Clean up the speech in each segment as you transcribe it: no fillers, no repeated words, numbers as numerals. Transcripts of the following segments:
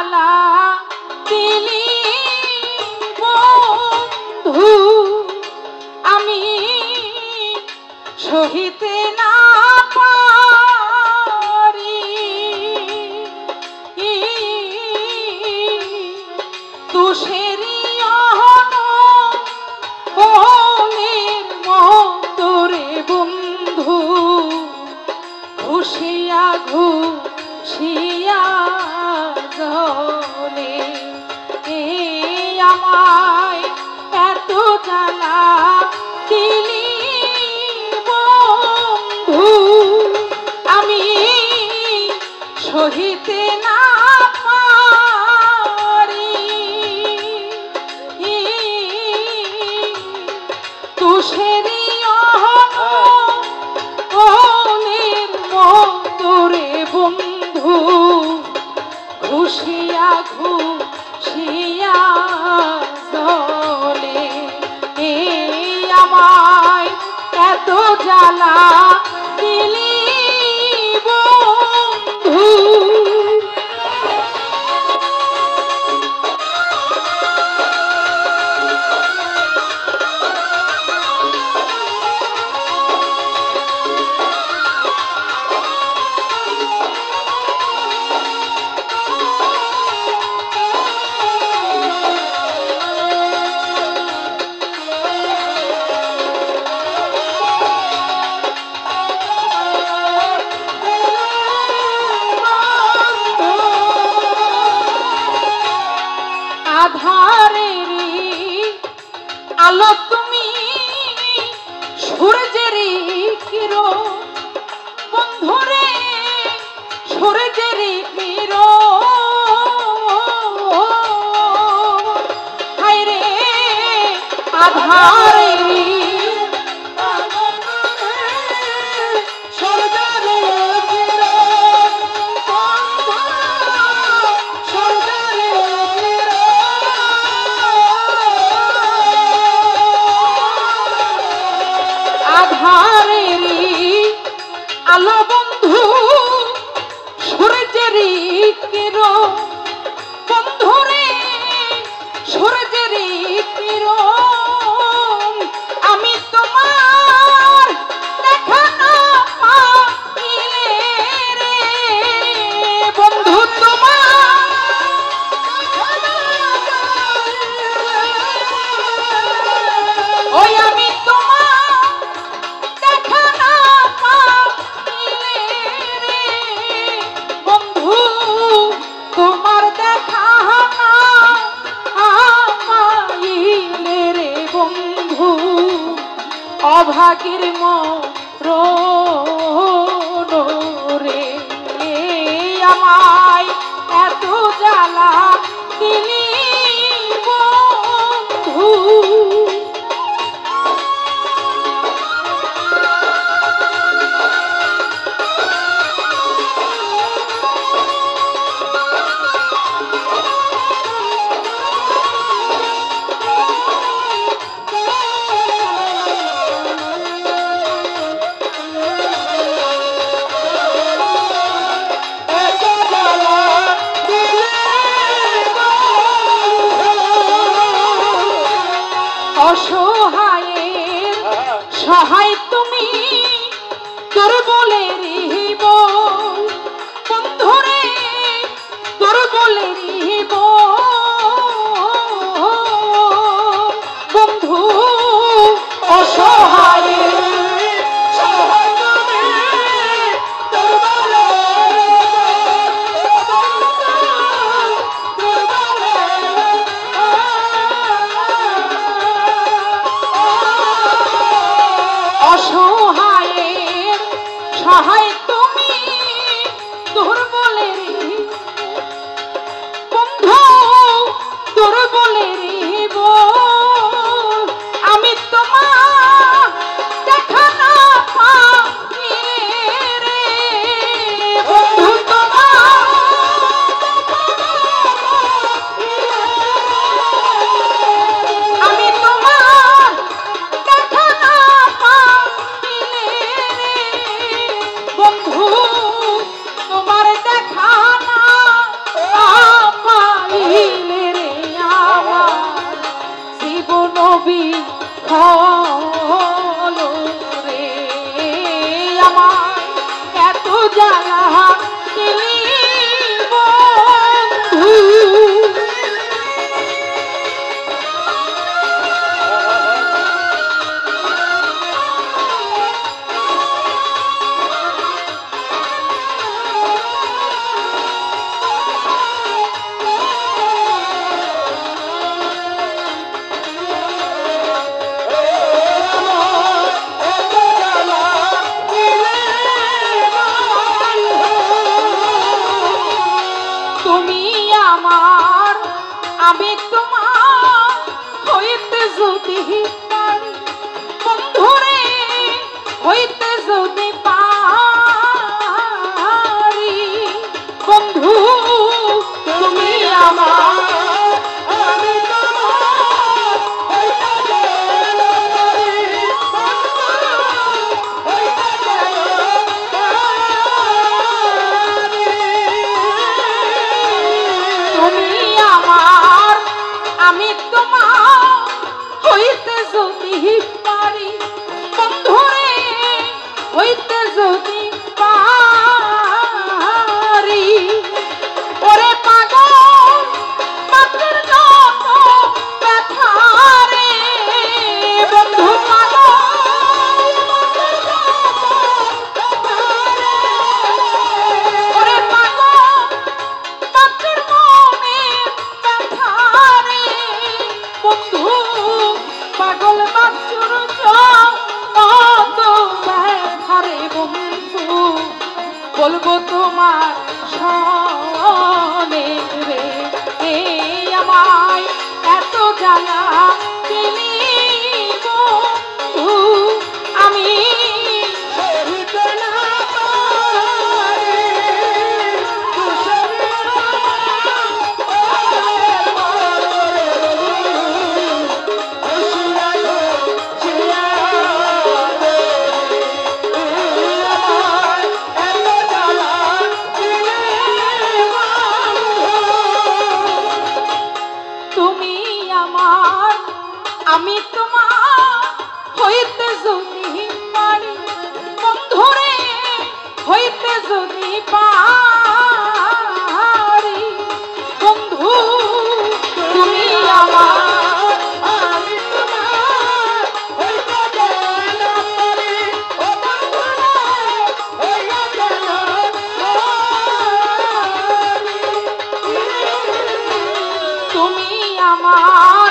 জ্বালা দিলি বন্ধু আমি সহিতে না পারি তুষেরি বলের মতরে বন্ধু ঘুষিয়া ঘুষিয়া জলে আমায় এত জ্বালা দিলি বন্ধু আমি সহিতে না পারি তুষেরি অহনের মতরে বন্ধু ঘুষিয়া ঘুষিয়া জলে আমায় এত জ্বালা দিলি বন্ধু আধারেরই আলো তুমি সূর্যেরই কিরণ বন্ধুরে সূর্যেরই কিরণ হায়রে আধারেরই আলো বন্ধু সূর্যেরই কিরণ বন্ধুরে সূর্যেরই কিরণ আমি তোমার দেখা না পাইলে রে বন্ধু তোমার ওই আমি তোমার দেখা না তোমার দেখা পাইলে রে বন্ধু অভাগীর মরণ রে আমায় এত জ্বালা দিলি বন্ধু তুমি আমার আমি তোমার হইতে যদি পারি বন্ধুরে হইতে যদি পারি বন্ধু তুমি আমার আমি তোমার হইতে তুমি আমার আমি তোমার হইতে যদি পারি বন্ধুরে হইতে যদি পারি ওরে পাগল পাখির যত ব্যথা রে বন্ধু পাগল ওরে পাগল পাখির মনে ব্যথা রে বন্ধু পাগল বাচ্চুর যত ব্যথা রে বন্ধু বলবো তোমার সনে রে আমায় এত জ্বালা দিলি বন্ধু আমি সহিতে না পারি তুমি আমার আমি তোমার হইতে যদি পারি বন্ধুরে হইতে যদি পারি বন্ধু তুমি আমার আমি তোমার হইতে না পারি ও বন্ধুরে হইতে না পারি তুমি আমার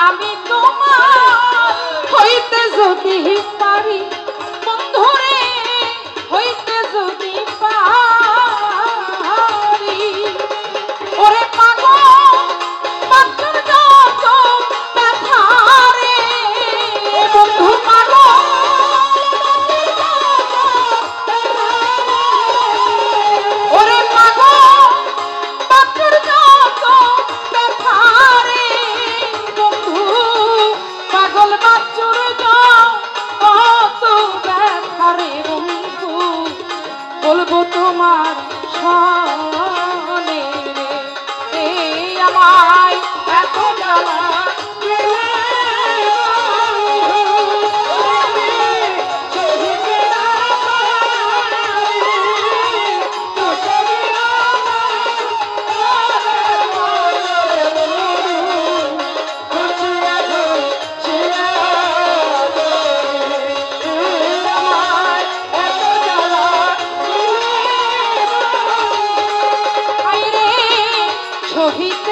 আমি তোমার হইতে যদি পারি বন্ধুরে হইতে যদি পারি ওরে পাগল পাখির যত ব্যথা রে বন্ধু পাগল ওরে পাগল পাখির যত ব্যথা রে বন্ধু পাগল বাচ্চুর যত ব্যথা রে বন্ধু বলবো তোমার সনে রে আমায় এত জ্বালা দিলে বন্ধু, সহিতে না পারি, তো সহিয়া শহীদ